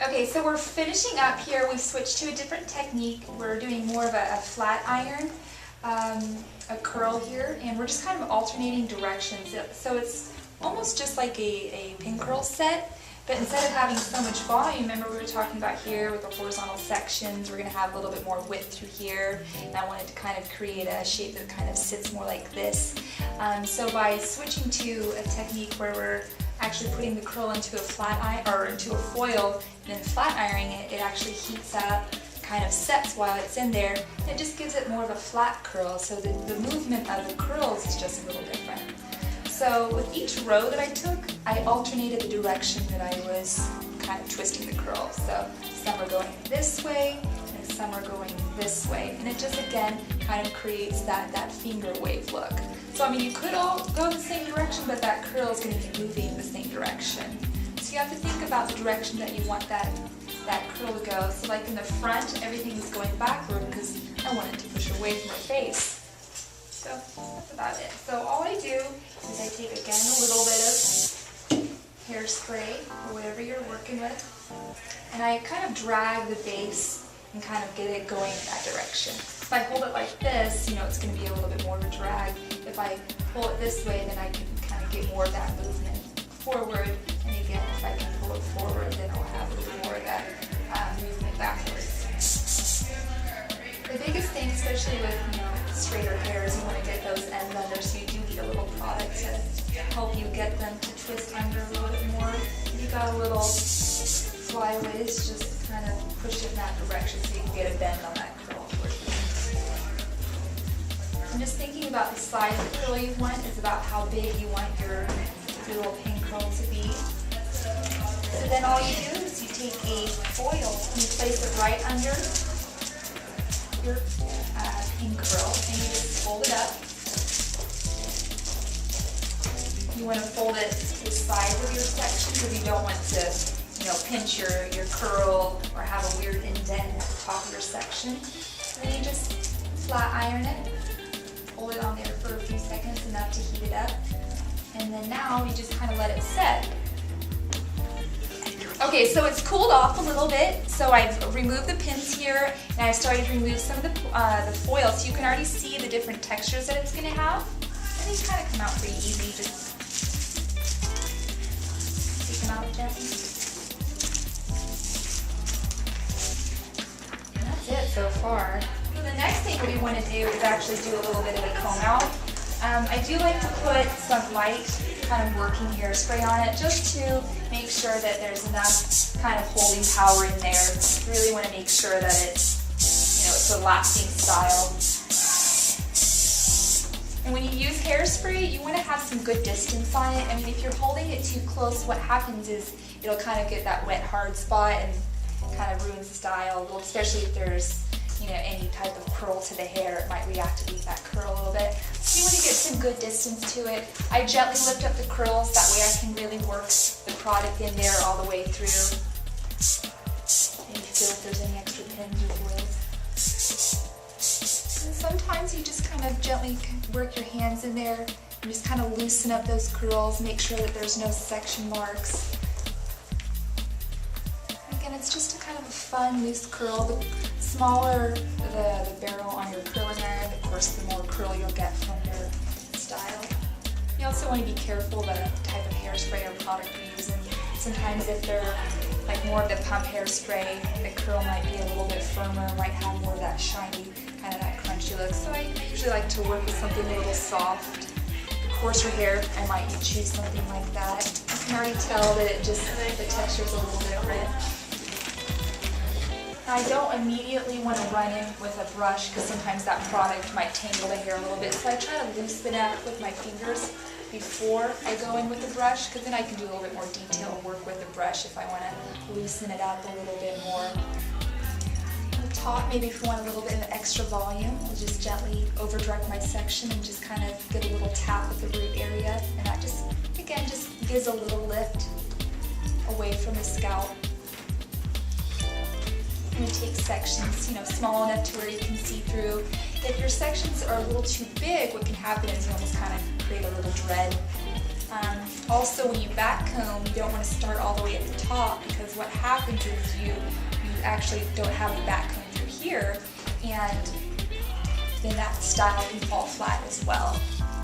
Okay, so we're finishing up here. We switched to a different technique. We're doing more of a flat iron, a curl here, and we're just kind of alternating directions. So it's almost just like a pin curl set, but instead of having so much volume, remember we were talking about here with the horizontal sections, we're going to have a little bit more width through here, and I wanted to kind of create a shape that kind of sits more like this. So by switching to a technique where we're actually putting the curl into a flat iron or into a foil and then flat ironing it, it actually heats up, kind of sets while it's in there, and it just gives it more of a flat curl, so the movement of the curls is just a little different. So with each row that I took, I alternated the direction that I was kind of twisting the curl. So some are going this way and some are going this way, and it just again kind of creates that finger wave look. So I mean, you could all go the same direction, but that curl is going to be moving the same direction. So you have to think about the direction that you want that curl to go. So like in the front, everything is going backward because I want it to push away from my face. So that's about it. So all I do is I take again a little bit of hairspray or whatever you're working with, and I kind of drag the base and kind of get it going in that direction. If I hold it like this, you know, it's going to be a little bit more of a drag. If I pull it this way, then I can kind of get more of that movement forward. And again, if I can pull it forward, then I'll have a little bit more of that movement backwards. The biggest thing, especially with straighter hair, is you want to get those ends under, so you do need a little product to help you get them to twist under a little bit more. If you got a little flyaways, just kind of push it in that direction so you can get a bend on that curl. I'm just thinking about the size of the curl you want is about how big you want your little pin curl to be. So then all you do is you take a foil and you place it right under your pin curl, and you just fold it up. You want to fold it to the sides of your section because you don't want to, pinch your curl or have a weird indent at the top of your section. And then you just flat iron it, hold it on there for a few seconds, enough to heat it up, and then now you just kind of let it set. Okay, so it's cooled off a little bit, so I've removed the pins here, and I started to remove some of the foil, so you can already see the different textures that it's going to have. And these kind of come out pretty easy, just take them out gently. And that's it so far. So the next thing we want to do is actually do a little bit of a comb out. I do like to put some light kind of working hairspray on it just to make sure that there's enough kind of holding power in there. You really want to make sure that it's, it's a lasting style. And when you use hairspray, you want to have some good distance on it. I mean, if you're holding it too close, what happens is it'll kind of get that wet hard spot and kind of ruins the style, well, especially if there's any type of curl to the hair. It might reactivate that curl a little bit. So you want to get some good distance to it. I gently lift up the curls, that way I can really work the product in there all the way through. Maybe feel if there's any extra pins or foils. And sometimes you just kind of gently work your hands in there and just kind of loosen up those curls, make sure that there's no section marks. Again, it's just a kind of a fun, loose curl. The smaller the barrel on your curling iron, of course, the more curl you'll get from your style. You also want to be careful about the type of hairspray or product you're using. Sometimes if they're like more of the pump hairspray, the curl might be a little bit firmer, might have more of that shiny, kind of that crunchy look. So I usually like to work with something a little soft. Coarser hair, I might choose something like that. You can already tell that the texture's a little different. I don't immediately want to run in with a brush because sometimes that product might tangle the hair a little bit. So I try to loosen it up with my fingers before I go in with the brush, because then I can do a little bit more detailed work with the brush if I want to loosen it up a little bit more. On the top, maybe if you want a little bit of extra volume, I'll just gently over direct my section and just kind of get a little tap at the root area, and that just, again, just gives a little lift away from the scalp. I'm going to take sections, small enough to where you can see through. If your sections are a little too big, what can happen is you almost kind of create a little dread. Also, when you back comb, you don't want to start all the way at the top, because what happens is you actually don't have the back comb through here, and then that style can fall flat as well.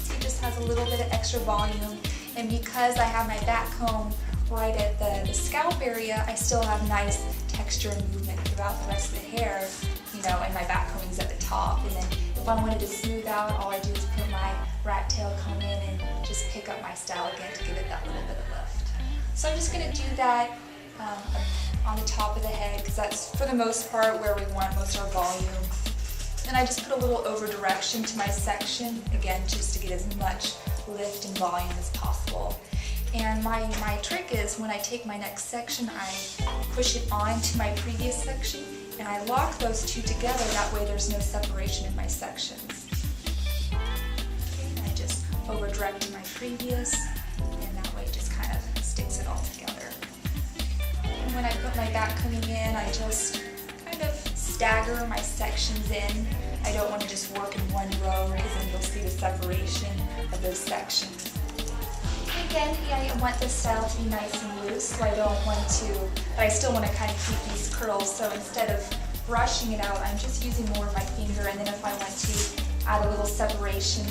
So it just has a little bit of extra volume, and because I have my back comb right at the scalp area, I still have nice texture and movement throughout the rest of the hair, you know, and my back comb is at the top. And then if I wanted to smooth out, all I do is put my rat tail comb in and just pick up my style again to give it that little bit of lift. So I'm just going to do that on the top of the head, because that's for the most part where we want most of our volume. And I just put a little over direction to my section, again, just to get as much lift and volume as possible. And my trick is when I take my next section, I push it onto my previous section, and I lock those two together. That way there's no separation in my sections. Okay, and I just over direct to my previous, and that way it just kind of sticks it all together. And when I put my back combing in, I just kind of stagger my sections in. I don't want to just work in one row, because then you'll see the separation of those sections. Again, I want this style to be nice and loose, so I don't want to, but I still want to kind of keep these curls. So instead of brushing it out, I'm just using more of my finger, and then if I want to add a little separation,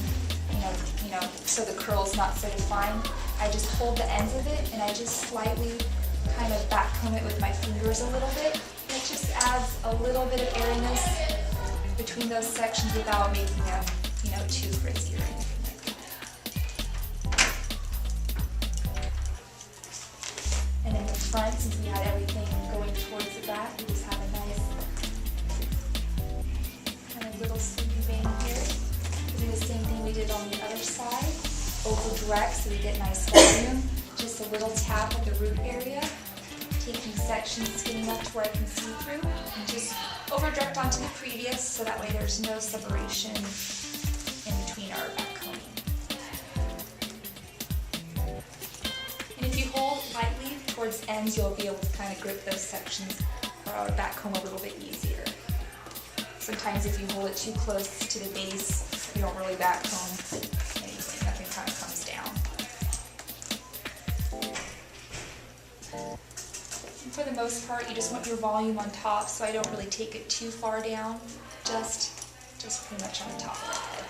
you know, so the curl's not so defined, I just hold the ends of it and I just slightly kind of back comb it with my fingers a little bit. And it just adds a little bit of airiness between those sections without making them, you know, too crazy or anything. And in the front, since we had everything going towards the back, we just have a nice kind of little sleepy bang here. We do the same thing we did on the other side. Over direct so we get nice volume. Just a little tap at the root area. Taking sections, skinning up to where I can see through. And just over direct onto the previous, so that way there's no separation in between our back combing. And if you hold lightly towards ends, you'll be able to kind of grip those sections or our back comb a little bit easier. Sometimes if you hold it too close to the base, you don't really back comb anything, nothing kind of comes down. And for the most part, you just want your volume on top, so I don't really take it too far down, just pretty much on the top of the head.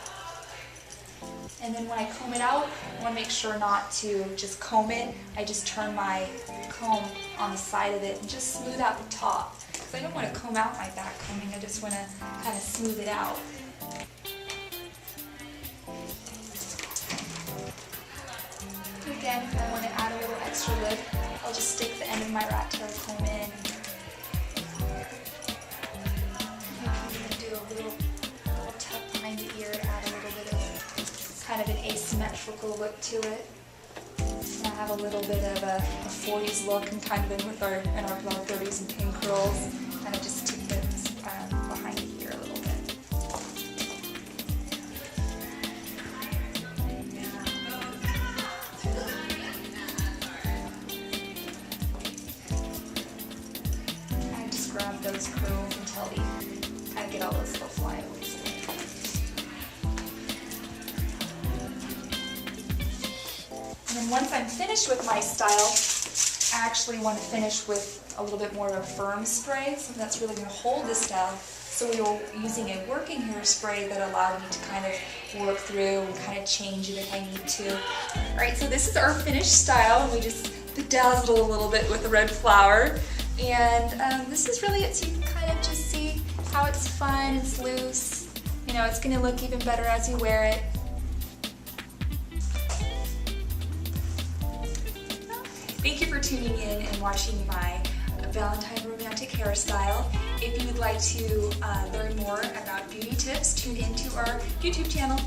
And then when I comb it out, I want to make sure not to just comb it. I just turn my comb on the side of it and just smooth out the top. Because I don't want to comb out my back combing, I just want to kind of smooth it out. Again, if I want to add a little extra lift, I'll just stick the end of my rat tail comb in. Do a little tuck behind the ear to add a little bit of kind of an asymmetrical look to it. And I have a little bit of a 40s look, and kind of in with our 30s and pin curls. Kind of just tip it behind the ear a little bit. I just grab those curls until we kind of get all those little flyaways away. And then once I'm finished with my style, I actually want to finish with a little bit more of a firm spray, something that's really going to hold this style. So we were using a working hairspray that allowed me to kind of work through and kind of change it if I need to. Alright, so this is our finished style, and we just bedazzled a little bit with the red flower. And this is really it, so you can kind of just see how it's fun, it's loose. You know, it's going to look even better as you wear it. Thank you for tuning in and watching my Valentine romantic hairstyle. If you would like to learn more about beauty tips, tune into our YouTube channel.